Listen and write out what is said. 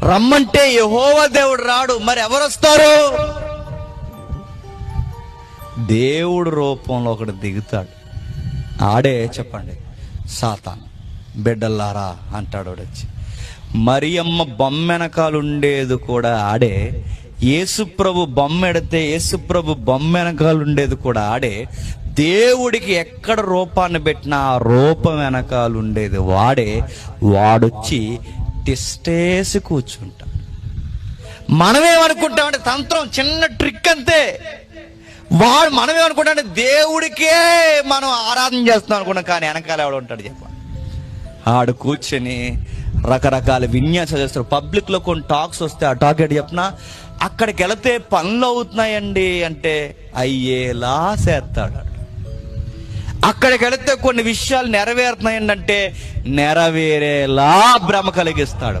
రమ్మంటే యెహోవా దేవుడు రాడు, మరి ఎవరు వస్తారు? దేవుడు రూపంలో ఒకడు దిగుతాడు. ఆడే చెప్పండి, సాతాను. బిడ్డల్లారా అంటాడు వచ్చి. మరియమ్మ బొమ్మ వెనకాల ఉండేది కూడా ఆడే. యేసుప్రభు బొమ్మ ఎడితే యేసుప్రభు బొమ్మ వెనకాల ఉండేది కూడా ఆడే. దేవుడికి ఎక్కడ రూపాన్ని పెట్టినా ఆ రూపం వెనకాల ఉండేది వాడే. వాడొచ్చి టిస్టేసి కూర్చుంటాడు. మనమేమనుకుంటామంటే తంత్రం, చిన్న ట్రిక్ అంతే. మనమేమనుకుంటామంటే దేవుడికే మనం ఆరాధన చేస్తున్నాం అనుకున్నాం, కానీ వెనకాల ఎవడు ఉంటాడు చెప్ప. ఆడు కూర్చొని రకరకాల విన్యాసాలు చేస్తారు. పబ్లిక్లో కొన్ని టాక్స్ వస్తే ఆ టాక్ ఏంటి చెప్పినా, అక్కడికి వెళితే పనులు అవుతున్నాయండి అంటే అయ్యేలా చేస్తాడు. అక్కడికి వెళితే కొన్ని విషయాలు నెరవేరుతున్నాయండి అంటే నెరవేరేలా భ్రమ కలిగిస్తాడు.